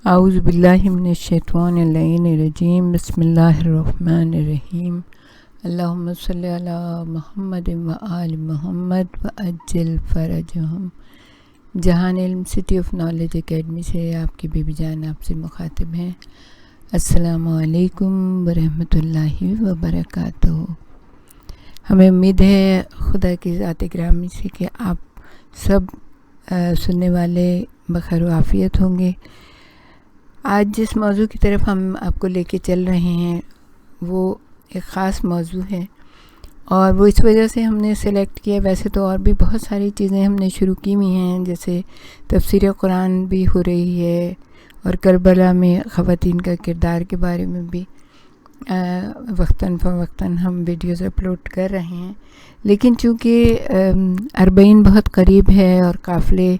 اعوذ باللہ من الشیطان اللعین الرجیم بسم اللہ الرحمن الرحیم اللہم صلی علی محمد و آل محمد و عجل فرجہم۔ جہان علم سٹی آف نالج اکیڈمی سے آپ کی بی بی جان آپ سے مخاطب ہیں۔ السلام علیکم ورحمۃ اللہ وبرکاتہ۔ ہمیں امید ہے خدا کی ذات گرامی سے کہ آپ سب سننے والے بخیر و عافیت ہوں گے۔ آج جس موضوع کی طرف ہم آپ کو لے کے چل رہے ہیں وہ ایک خاص موضوع ہے، اور وہ اس وجہ سے ہم نے سلیکٹ کیا۔ ویسے تو اور بھی بہت ساری چیزیں ہم نے شروع کی ہوئی ہیں، جیسے تفسیر قرآن بھی ہو رہی ہے، اور کربلا میں خواتین کا کردار کے بارے میں بھی وقتاً فوقتاً ہم ویڈیوز اپلوڈ کر رہے ہیں۔ لیکن چونکہ 40 بہت قریب ہے اور قافلے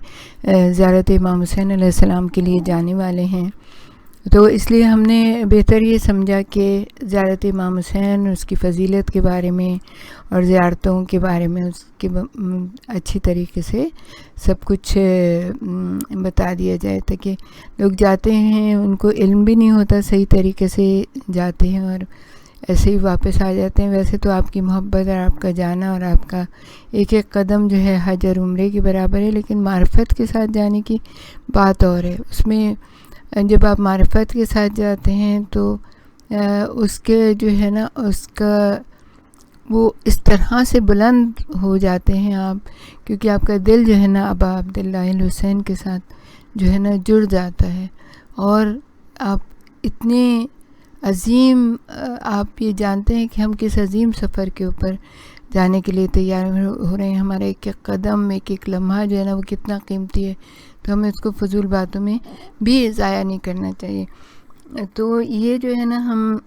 زیارت امام حسین علیہ السلام کے لیے جانے والے ہیں، تو اس لیے ہم نے بہتر یہ سمجھا کہ زیارت امام حسین، اس کی فضیلت کے بارے میں اور زیارتوں کے بارے میں اس کے اچھی طریقے سے سب کچھ بتا دیا جائے، تاکہ لوگ جاتے ہیں ان کو علم بھی نہیں ہوتا، صحیح طریقے سے جاتے ہیں اور ایسے ہی واپس آ جاتے ہیں۔ ویسے تو آپ کی محبت اور آپ کا جانا اور آپ کا ایک ایک قدم جو ہے حج اور عمرے کے برابر ہے، لیکن معرفت کے ساتھ جانے کی بات اور ہے۔ اس میں جب آپ معرفت کے ساتھ جاتے ہیں تو اس کے جو ہے نا، اس کا وہ اس طرح سے بلند ہو جاتے ہیں آپ، کیونکہ آپ کا دل جو ہے نا ابا عبداللہ الحسین کے ساتھ جو ہے نا جڑ جاتا ہے، اور آپ اتنے عظیم آپ یہ جانتے ہیں کہ ہم کس عظیم سفر کے اوپر جانے کے لیے تیار ہو رہے ہیں۔ ہمارا ایک ایک قدم، ایک ایک لمحہ جو ہے نا وہ کتنا قیمتی ہے، تو ہمیں اس کو فضول باتوں میں بھی ضائع نہیں کرنا چاہیے۔ تو یہ جو ہے نا ہم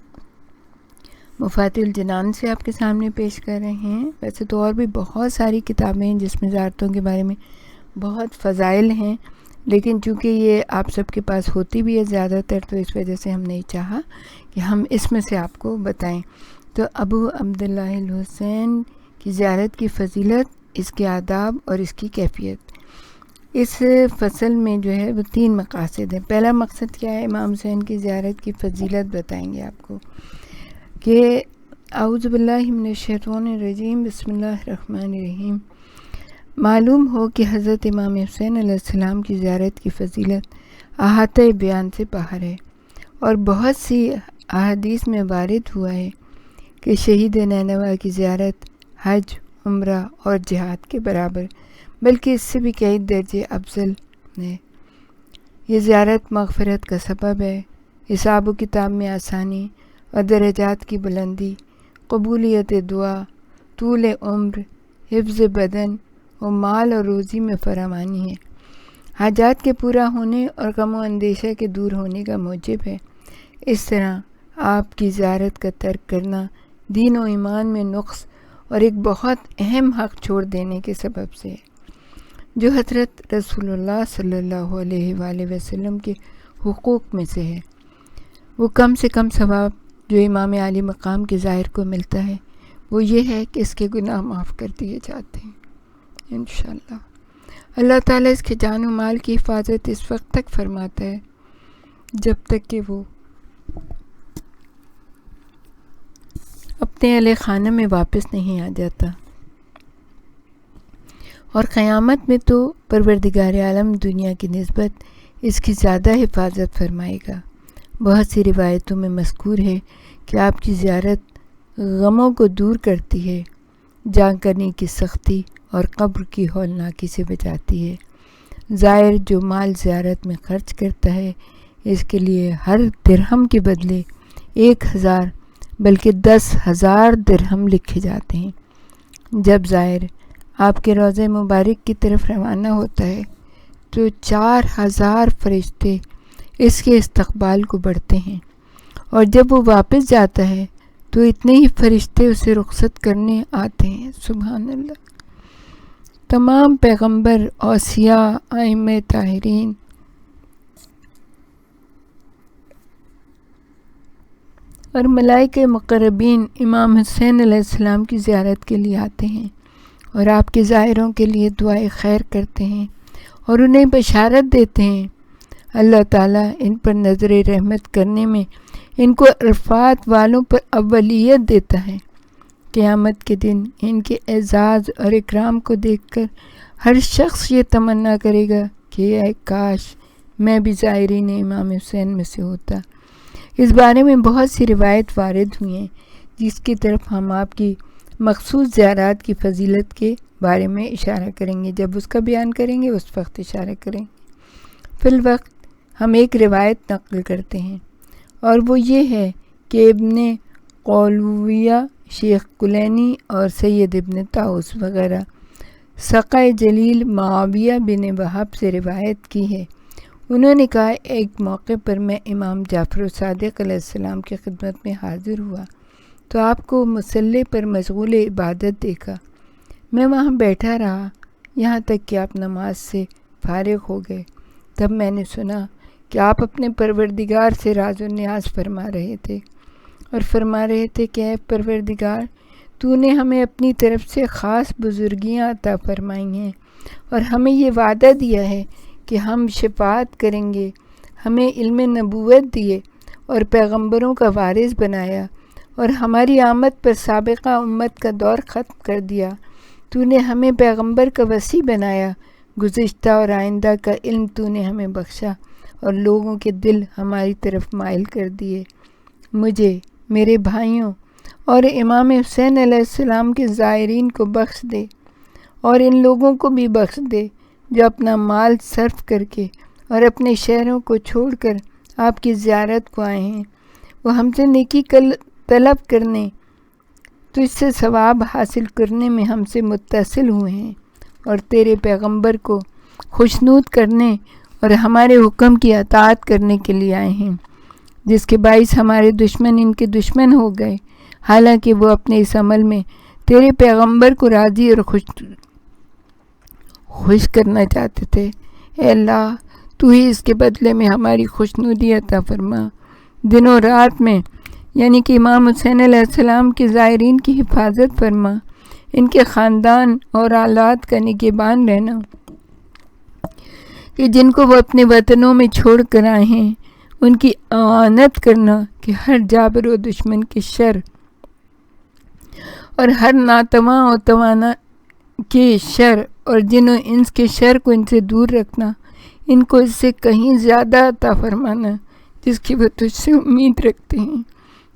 مفاتیح الجنان سے آپ کے سامنے پیش کر رہے ہیں۔ ویسے تو اور بھی بہت ساری کتابیں ہیں جس میں زیارتوں کے بارے میں بہت فضائل ہیں، لیکن چونکہ یہ آپ سب کے پاس ہوتی بھی ہے زیادہ تر، تو اس وجہ سے ہم نے چاہا کہ ہم اس میں سے آپ کو بتائیں۔ تو ابو عبداللہ الحسین کی زیارت کی فضیلت، اس کے آداب اور اس کی کیفیت، اس فصل میں جو ہے وہ 3 مقاصد ہیں۔ پہلا مقصد کیا ہے؟ امام حسین کی زیارت کی فضیلت بتائیں گے آپ کو، کہ اعوذ باللہ من الشیطان الرجیم بسم اللہ الرحمن الرحیم۔ معلوم ہو کہ حضرت امام حسین علیہ السلام کی زیارت کی فضیلت احاطہ بیان سے باہر ہے، اور بہت سی احادیث میں وارد ہوا ہے کہ شہید نینوا کی زیارت حج، عمرہ اور جہاد کے برابر، بلکہ اس سے بھی کئی درجے افضل ہے۔ یہ زیارت مغفرت کا سبب ہے، حساب و کتاب میں آسانی اور درجات کی بلندی، قبولیت دعا، طول عمر، حفظ بدن و مال اور روزی میں فراوانی ہے، حاجات کے پورا ہونے اور غم و اندیشہ کے دور ہونے کا موجب ہے۔ اس طرح آپ کی زیارت کا ترک کرنا دین و ایمان میں نقص اور ایک بہت اہم حق چھوڑ دینے کے سبب سے ہے، جو حضرت رسول اللہ صلی اللہ علیہ وآلہ وسلم کے حقوق میں سے ہے۔ وہ کم سے کم ثواب جو امام عالی مقام کے ظاہر کو ملتا ہے وہ یہ ہے کہ اس کے گناہ معاف کر دیے جاتے ہیں انشاءاللہ۔ اللہ تعالیٰ اس کے جان و مال کی حفاظت اس وقت تک فرماتا ہے جب تک کہ وہ اپنے اہل خانہ میں واپس نہیں آ جاتا، اور قیامت میں تو پروردگار عالم دنیا کی نسبت اس کی زیادہ حفاظت فرمائے گا۔ بہت سی روایتوں میں مذکور ہے کہ آپ کی زیارت غموں کو دور کرتی ہے، جان کرنے کی سختی اور قبر کی ہولناکی سے بچاتی ہے۔ زائر جو مال زیارت میں خرچ کرتا ہے، اس کے لیے ہر درہم کے بدلے 1000 بلکہ 10,000 درہم لکھے جاتے ہیں۔ جب زائر آپ کے روضہ مبارک کی طرف روانہ ہوتا ہے تو 4000 فرشتے اس کے استقبال کو بڑھتے ہیں، اور جب وہ واپس جاتا ہے تو اتنے ہی فرشتے اسے رخصت کرنے آتے ہیں۔ سبحان اللہ۔ تمام پیغمبر، اوصیاء، ائمہ طاہرین اور ملائکہ مقربین امام حسین علیہ السلام کی زیارت کے لیے آتے ہیں، اور آپ کے زائروں کے لیے دعائے خیر کرتے ہیں اور انہیں بشارت دیتے ہیں اللہ تعالیٰ ان پر نظر رحمت کرنے میں ان کو عرفات والوں پر اولیت دیتا ہے۔ قیامت کے دن ان کے اعزاز اور اکرام کو دیکھ کر ہر شخص یہ تمنا کرے گا کہ اے کاش میں بھی زائرین امام حسین میں سے ہوتا۔ اس بارے میں بہت سی روایت وارد ہوئی ہیں جس کی طرف ہم آپ کی مخصوص زیارات کی فضیلت کے بارے میں اشارہ کریں گے، جب اس کا بیان کریں گے اس وقت اشارہ کریں گے۔ فی الوقت ہم ایک روایت نقل کرتے ہیں اور وہ یہ ہے کہ ابن قولویہ، شیخ کلینی اور سید ابن طاؤس وغیرہ سقہ جلیل معاویہ بن وہب سے روایت کی ہے۔ انہوں نے کہا ایک موقع پر میں امام جعفر صادق علیہ السلام کی خدمت میں حاضر ہوا تو آپ کو مصلی پر مشغول عبادت دیکھا۔ میں وہاں بیٹھا رہا یہاں تک کہ آپ نماز سے فارغ ہو گئے۔ تب میں نے سنا کہ آپ اپنے پروردگار سے راز و نیاز فرما رہے تھے اور فرما رہے تھے کہ اے پروردگار، تو نے ہمیں اپنی طرف سے خاص بزرگیاں عطا فرمائی ہیں اور ہمیں یہ وعدہ دیا ہے کہ ہم شفاعت کریں گے، ہمیں علم نبوت دیے اور پیغمبروں کا وارث بنایا اور ہماری آمد پر سابقہ امت کا دور ختم کر دیا۔ تو نے ہمیں پیغمبر کا وصی بنایا، گزشتہ اور آئندہ کا علم تو نے ہمیں بخشا اور لوگوں کے دل ہماری طرف مائل کر دیے۔ مجھے، میرے بھائیوں اور امام حسین علیہ السلام کے زائرین کو بخش دے اور ان لوگوں کو بھی بخش دے جو اپنا مال صرف کر کے اور اپنے شہروں کو چھوڑ کر آپ کی زیارت کو آئے ہیں۔ وہ ہم سے نیکی طلب کرنے، تو اس سے ثواب حاصل کرنے میں ہم سے متصل ہوئے ہیں اور تیرے پیغمبر کو خوشنود کرنے اور ہمارے حکم کی اطاعت کرنے کے لیے آئے ہیں، جس کے باعث ہمارے دشمن ان کے دشمن ہو گئے، حالانکہ وہ اپنے اس عمل میں تیرے پیغمبر کو راضی اور خوش کرنا چاہتے تھے۔ اے اللہ، تو ہی اس کے بدلے میں ہماری خوشنودی عطا فرما۔ دن و رات میں یعنی کہ امام حسین علیہ السلام کے زائرین کی حفاظت فرما، ان کے خاندان اور اولاد کا نگہبان رہنا کہ جن کو وہ اپنے وطنوں میں چھوڑ کر آئے ہیں، ان کی اعانت کرنا کہ ہر جابر و دشمن کے شر اور ہر ناتواں و توانا کے شر اور جن و انس کے شر کو ان سے دور رکھنا، ان کو اس سے کہیں زیادہ عطا فرمانا جس کی وہ تجھ سے امید رکھتے ہیں۔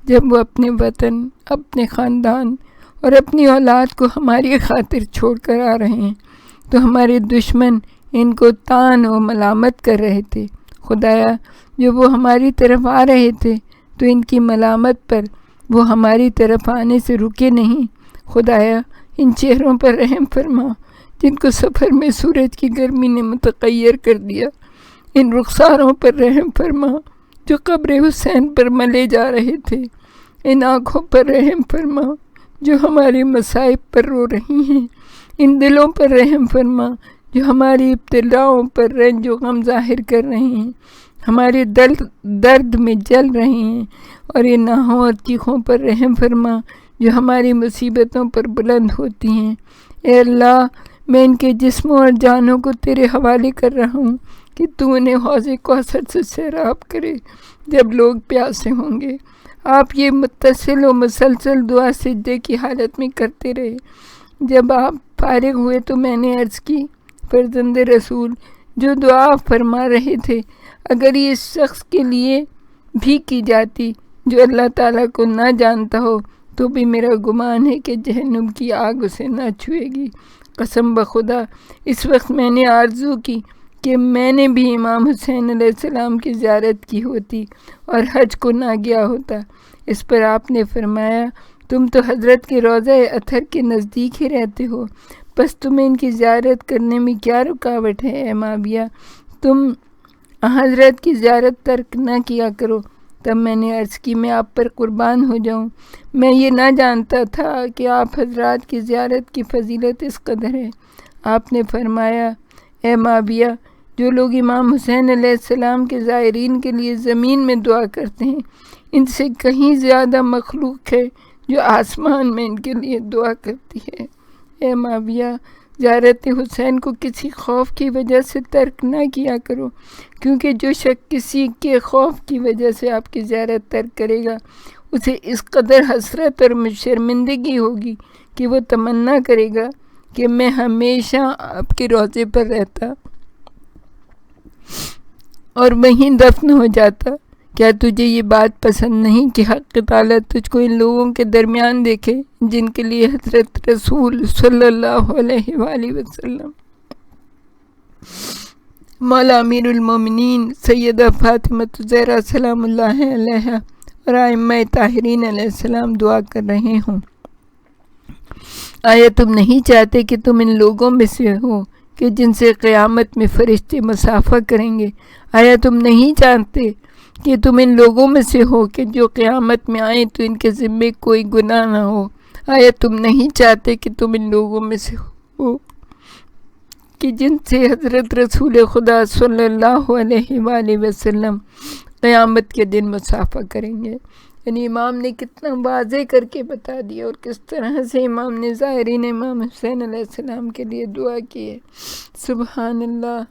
جب وہ اپنے وطن، اپنے خاندان اور اپنی اولاد کو ہماری خاطر چھوڑ کر آ رہے ہیں تو ہمارے دشمن ان کو طعن و ملامت کر رہے تھے۔ خدایا، جو وہ ہماری طرف آ رہے تھے تو ان کی ملامت پر وہ ہماری طرف آنے سے رکے نہیں۔ خدایا، ان چہروں پر رحم فرما جن کو سفر میں سورج کی گرمی نے متغیر کر دیا۔ ان رخساروں پر رحم فرما جو قبر حسین پر ملے جا رہے تھے۔ ان آنکھوں پر رحم فرما جو ہمارے مصائب پر رو رہی ہیں۔ ان دلوں پر رحم فرما جو ہماری ابتلاؤں پر رنج و غم ظاہر کر رہے ہیں، ہمارے درد میں جل رہے ہیں۔ اور ان آہوں اور چیخوں پر رحم فرما جو ہماری مصیبتوں پر بلند ہوتی ہیں۔ اے اللہ، میں ان کے جسموں اور جانوں کو تیرے حوالے کر رہا ہوں کہ تو انہیں حوض کوثر سے سیراب کرے جب لوگ پیاسے ہوں گے۔ آپ یہ متصل و مسلسل دعا سجدے کی حالت میں کرتے رہے۔ جب آپ فارغ ہوئے تو میں نے عرض کی، فرزند رسول، جو دعا فرما رہے تھے اگر یہ اس شخص کے لیے بھی کی جاتی جو اللہ تعالیٰ کو نہ جانتا ہو تو بھی میرا گمان ہے کہ جہنم کی آگ اسے نہ چھوئے گی۔ قسم بخدا اس وقت میں نے آرزو کی کہ میں نے بھی امام حسین علیہ السلام کی زیارت کی ہوتی اور حج کو نہ گیا ہوتا۔ اس پر آپ نے فرمایا، تم تو حضرت کے روضہ اطہر کے نزدیک ہی رہتے ہو، بس تمہیں ان کی زیارت کرنے میں کیا رکاوٹ ہے؟ اے معاویہ، تم حضرت کی زیارت ترک نہ کیا کرو۔ تب میں نے عرض کی، میں آپ پر قربان ہو جاؤں، میں یہ نہ جانتا تھا کہ آپ حضرات کی زیارت کی فضیلت اس قدر ہے۔ آپ نے فرمایا، اے معاویہ، جو لوگ امام حسین علیہ السلام کے زائرین کے لیے زمین میں دعا کرتے ہیں، ان سے کہیں زیادہ مخلوق ہے جو آسمان میں ان کے لیے دعا کرتی ہے۔ اے معاویہ، زیارت حسین کو کسی خوف کی وجہ سے ترک نہ کیا کرو، کیونکہ جو شخص کسی کے خوف کی وجہ سے آپ کی زیارت ترک کرے گا اسے اس قدر حسرت اور شرمندگی ہوگی کہ وہ تمنا کرے گا کہ میں ہمیشہ آپ کے روضے پر رہتا اور وہیں دفن ہو جاتا۔ کیا تجھے یہ بات پسند نہیں کہ حق تعالیٰ تجھ کو ان لوگوں کے درمیان دیکھے جن کے لیے حضرت رسول صلی اللہ علیہ وآلہ وسلم، مولا امیر المومنین سیدہ فاطمہ زہرا سلام اللہ علیہا اور ائمہ طاہرین علیہ السلام دعا کر رہے ہوں؟ آیا تم نہیں چاہتے کہ تم ان لوگوں میں سے ہو کہ جن سے قیامت میں فرشتے مصافحہ کریں گے؟ آیا تم نہیں جانتے کہ تم ان لوگوں میں سے ہو کہ جو قیامت میں آئیں تو ان کے ذمے کوئی گناہ نہ ہو؟ آیا تم نہیں چاہتے کہ تم ان لوگوں میں سے ہو کہ جن سے حضرت رسول خدا صلی اللہ علیہ وآلہ وسلم قیامت کے دن مصافحہ کریں گے؟ یعنی امام نے کتنا واضح کر کے بتا دیا، اور کس طرح سے امام نے زائرین امام حسین علیہ السلام کے لیے دعا کی ہے۔ سبحان اللہ،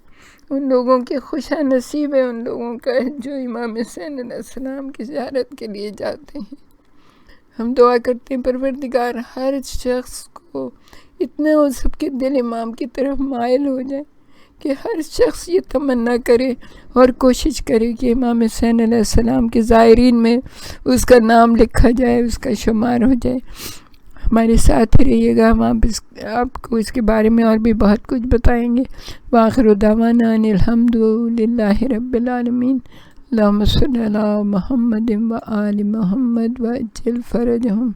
ان لوگوں کے خوش نصیب ہے ان لوگوں کا جو امام حسین علیہ السلام کی زیارت کے لیے جاتے ہیں۔ ہم دعا کرتے ہیں پروردگار ہر شخص کو اتنے ہو سب کے دل امام کی طرف مائل ہو جائے کہ ہر شخص یہ تمنا کرے اور کوشش کرے کہ امام حسین علیہ السلام کے زائرین میں اس کا نام لکھا جائے، اس کا شمار ہو جائے۔ ہمارے ساتھ ہی رہیے گا، ہم آپ کو اس کے بارے میں اور بھی بہت کچھ بتائیں گے۔ وآخر دعوانا ان الحمد للہ رب العالمین۔ اللہم صلی علی محمد وآل محمد وعجل فرجہم۔